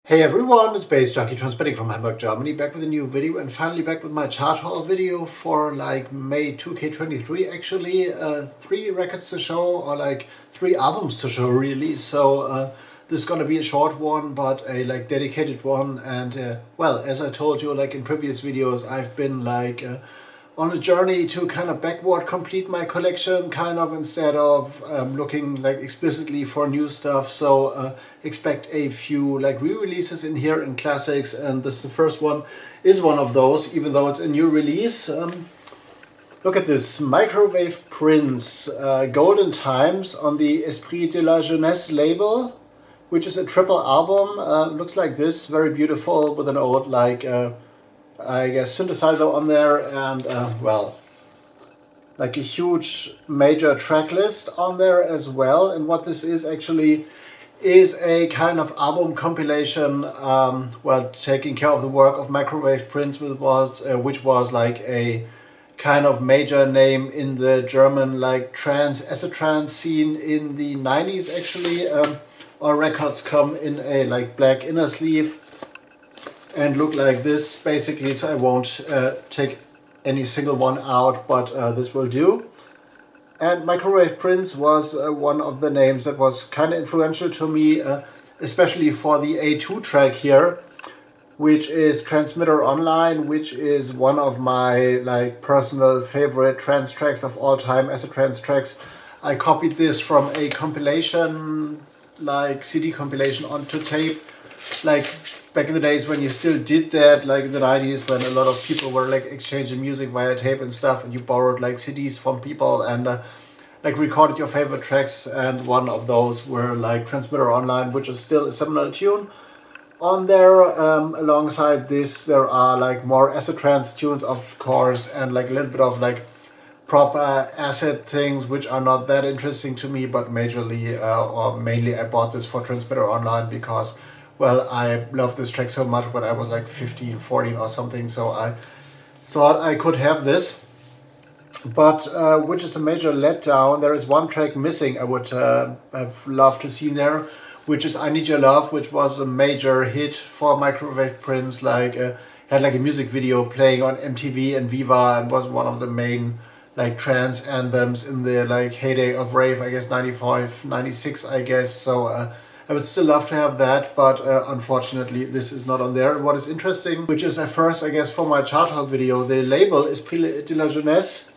Hey everyone, it's baze.djunkiii transmitting from Hamburg, Germany, back with a new video and finally back with my chart haul video for like May 2K23 actually. 3 records to show, or like 3 albums to show really, so this is gonna be a short one but a like dedicated one. And well, as I told you like in previous videos, I've been like on a journey to kind of backward complete my collection, kind of, instead of looking like explicitly for new stuff. So expect a few like re-releases in here and classics, and this, the first one, is one of those, even though it's a new release. Look at this, Microwave Prince, Golden Times on the Esprit de la Jeunesse label, which is a triple album. Looks like this, very beautiful, with an old like I guess synthesizer on there, and well, like a huge major track list on there as well. And what this is actually is a kind of album compilation, well, taking care of the work of Microwave Prince, which was like a kind of major name in the German like acid trance scene in the 90s actually. Our records come in a like black inner sleeve and look like this basically, so I won't take any single one out, but this will do. And Microwave Prince was one of the names that was kind of influential to me, especially for the A2 track here, which is Transmitter Online, which is one of my like personal favorite trance tracks of all time, acid trance tracks. I copied this from a compilation, like CD compilation onto tape, like back in the days when you still did that, like in the 90s, when a lot of people were like exchanging music via tape and stuff, and you borrowed like CDs from people and like recorded your favorite tracks. And one of those were like Transmitter Online, which is still a seminal tune on there. Alongside this, there are like more acid trance tunes, of course, and like a little bit of like proper acid things, which are not that interesting to me, but majorly or mainly I bought this for Transmitter Online because, well, I loved this track so much when I was like 15, 14 or something, so I thought I could have this. But which is a major letdown. There is one track missing I would have loved to see there, which is I Need Your Love, which was a major hit for Microwave Prince, like had like a music video playing on MTV and Viva, and was one of the main like trance anthems in the like heyday of rave, I guess 95, 96 I guess. So I would still love to have that, but unfortunately this is not on there. And what is interesting, which is at first I guess for my chart haul video, the label Esprit de la Jeunesse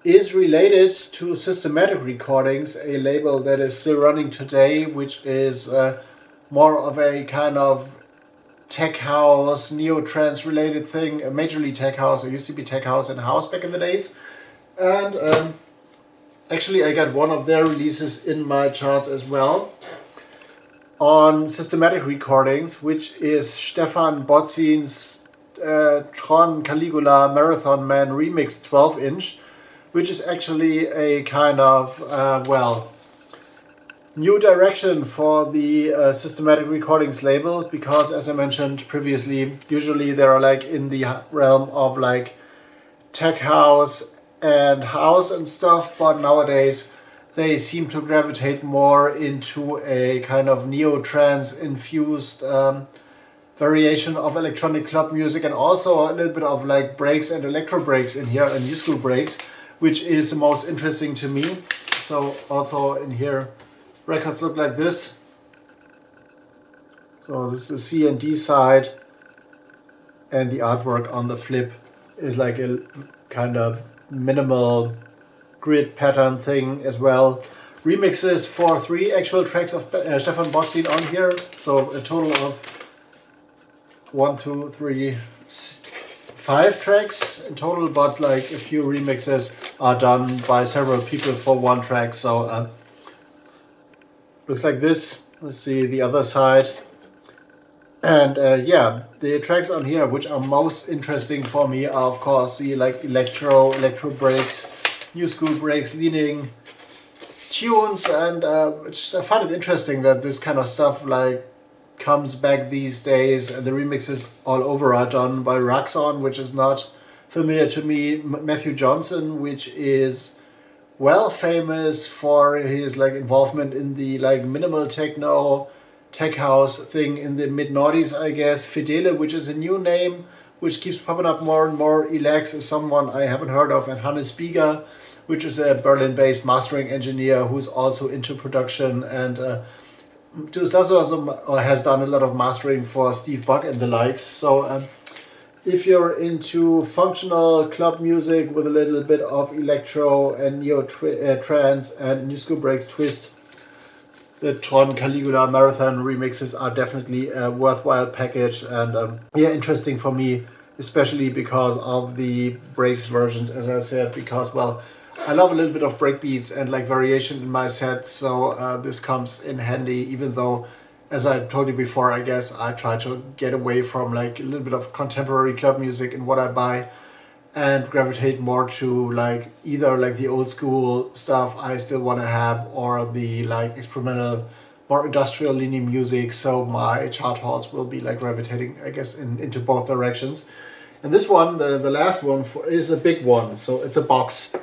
is related to Systematic Recordings, a label that is still running today, which is more of a kind of tech house, neo-trance related thing, majorly tech house. It used to be tech house and house back in the days. And actually I got one of their releases in my charts as well, on Systematic Recordings, which is Stefan Botzin's Tron Caligula Marathon Man Remix 12-inch, which is actually a kind of, well, new direction for the Systematic Recordings label, because as I mentioned previously, usually they're like in the realm of like tech house and stuff, but nowadays they seem to gravitate more into a kind of neo-trance infused variation of electronic club music, and also a little bit of like breaks and electro breaks in here, and new school breaks, which is the most interesting to me. So also in here records look like this. So this is the C and D side, and the artwork on the flip is like a kind of minimal grid pattern thing as well. Remixes for 3 actual tracks of Stefan Botzin on here, so a total of 1, 2, 3, 5 tracks in total, but like a few remixes are done by several people for one track. So looks like this. Let's see the other side. And yeah, the tracks on here which are most interesting for me are of course the like electro breaks, new school breaks, leaning tunes, and which I find it interesting that this kind of stuff like comes back these days, and the remixes all over are done by Raxon, which is not familiar to me. Matthew Johnson, which is well famous for his like involvement in the like minimal techno tech house thing in the mid-noughties, I guess. Fidele, which is a new name, which keeps popping up more and more. Elax is someone I haven't heard of, and Hannes Bieger, which is a Berlin-based mastering engineer who's also into production and does also, or has done a lot of mastering for Steve Buck and the likes. So if you're into functional club music with a little bit of electro and neo trance and new school breaks twist, the Tron Caligula Marathon remixes are definitely a worthwhile package, and yeah, interesting for me, especially because of the breaks versions, as I said, because, well, I love a little bit of breakbeats and like variation in my set, so this comes in handy, even though, as I told you before, I guess I try to get away from like a little bit of contemporary club music in what I buy and gravitate more to like either like the old school stuff I still want to have, or the like experimental, more industrial leaning music. So my chart halls will be like gravitating, I guess, into both directions. And this one, the last one, is a big one. So it's a box.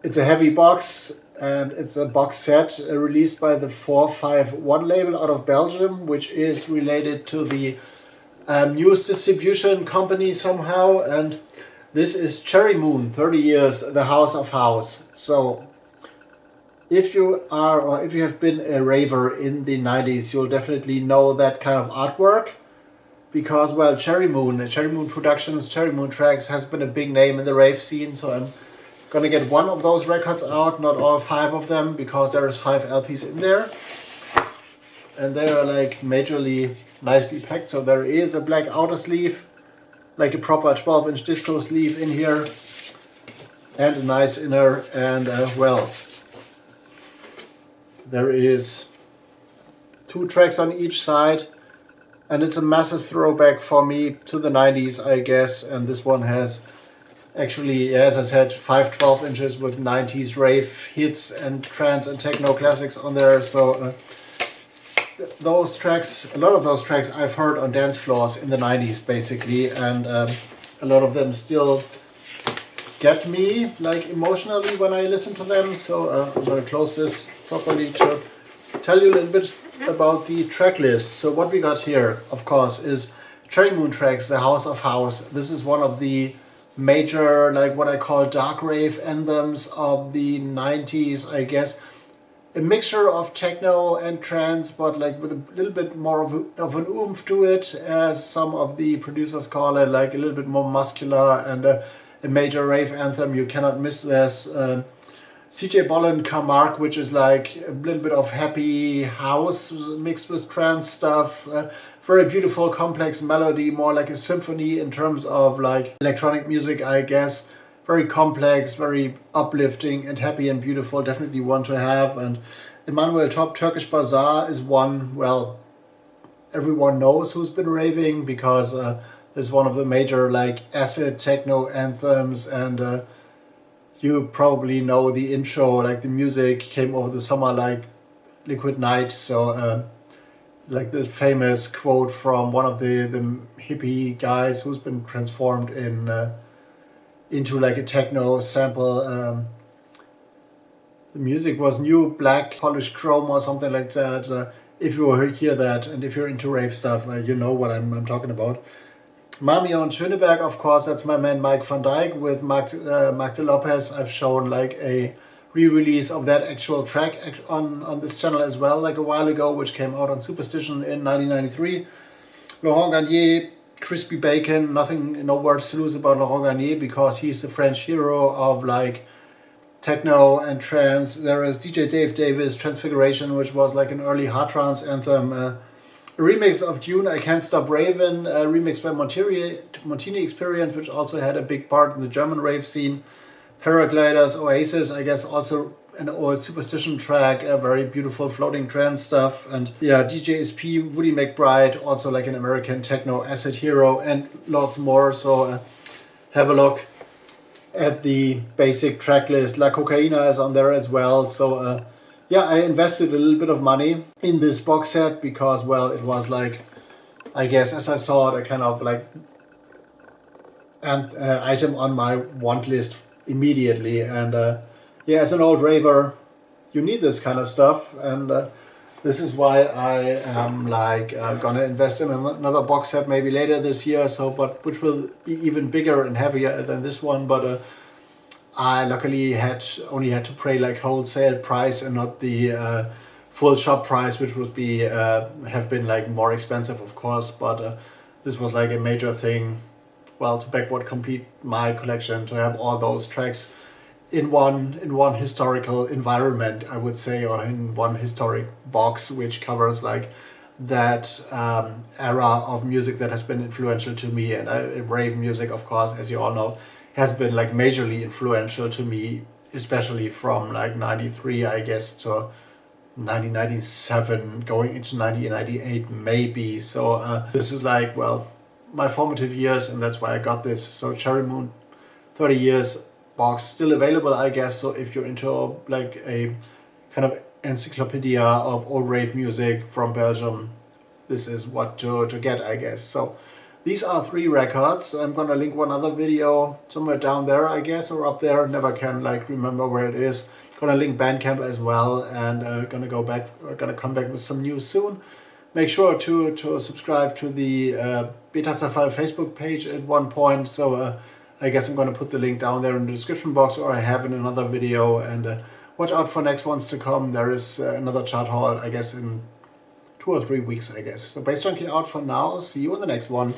It's a heavy box, and it's a box set released by the 451 label out of Belgium, which is related to the news distribution company somehow. And this is Cherry Moon, 30 years, the House of House. So if you are, or if you have been a raver in the 90s, you'll definitely know that kind of artwork, because, well, Cherry Moon Productions, Cherry Moon Tracks has been a big name in the rave scene. So I'm gonna get one of those records out, not all 5 of them, because there is 5 LPs in there, and they are like majorly nicely packed. So there is a black outer sleeve, like a proper 12-inch disco sleeve in here, and a nice inner, and well, there is 2 tracks on each side, and it's a massive throwback for me to the 90s, I guess. And this one has actually, as I said, 5 12-inches with 90s rave hits and trance and techno classics on there. So those tracks, a lot of those tracks I've heard on dance floors in the 90s basically, and a lot of them still get me like emotionally when I listen to them. So I'm going to close this properly to tell you a little bit about the track list. So what we got here, of course, is Cherry Moon Tracks, the House of House. This is one of the major, like what I call dark rave anthems of the 90s, I guess. A mixture of techno and trance, but like with a little bit more of an oomph to it, as some of the producers call it, like a little bit more muscular, and a major rave anthem. You cannot miss this. CJ Bolland Camargue, which is like a little bit of happy house mixed with trance stuff. Very beautiful, complex melody, more like a symphony in terms of like electronic music, I guess. Very complex, very uplifting and happy and beautiful. Definitely one to have. And Emmanuel Top, Turkish Bazaar, is one, well, everyone knows who's been raving, because it's one of the major like acid techno anthems, and you probably know the intro, like the music came over the summer like Liquid Night. So like the famous quote from one of the hippie guys who's been transformed into like a techno sample. The music was new black polished chrome or something like that. If you hear that, and if you're into rave stuff, you know what I'm talking about. Marmion Schöneberg, of course, that's my man Mike van Dijk with Mark de Lopez. I've shown like a re-release of that actual track on this channel as well, like a while ago, which came out on Superstition in 1993. Laurent Garnier, Crispy Bacon, no words to lose about Laurent Garnier, because he's the French hero of like techno and trance. There is DJ Dave Davis, Transfiguration, which was like an early hard trance anthem. A remix of June, I Can't Stop Ravin', a remix by Montini Experience, which also had a big part in the German rave scene. Paragliders, Oasis, I guess also an old Superstition track, a very beautiful floating trance stuff. And yeah, DJ SP, Woody McBride, also like an American techno acid hero, and lots more. So have a look at the basic track list. La Cocaína is on there as well. So yeah, I invested a little bit of money in this box set because, well, it was like, I guess as I saw it, a kind of like an item on my want list immediately. And yeah, as an old raver, you need this kind of stuff, and this is why I am like gonna invest in another box set maybe later this year. So, but which will be even bigger and heavier than this one. But I luckily only had to pay like wholesale price and not the full shop price, which would be have been like more expensive, of course. But this was like a major thing. Well, to backward complete my collection, to have all those tracks in one historical environment, I would say, or in one historic box, which covers like that era of music that has been influential to me. And rave music, of course, as you all know, has been like majorly influential to me, especially from like 93, I guess, to 1997, going into 1998 maybe. So this is like, well, my formative years, and that's why I got this. So Cherry Moon 30 years box, still available, I guess. So if you're into like a kind of encyclopedia of old rave music from Belgium, this is what to get, I guess. So these are 3 records. I'm gonna link one other video somewhere down there, I guess, or up there. Never can like remember where it is. Gonna link BANDCAMP as well, and gonna come back with some news soon. Make sure to subscribe to the BETA-ZERFALL Facebook page at one point. So I guess I'm going to put the link down there in the description box, or I have in another video. And watch out for next ones to come. There is another chart haul, I guess, in 2 or 3 weeks, I guess. So Bass Junkie out for now. See you in the next one.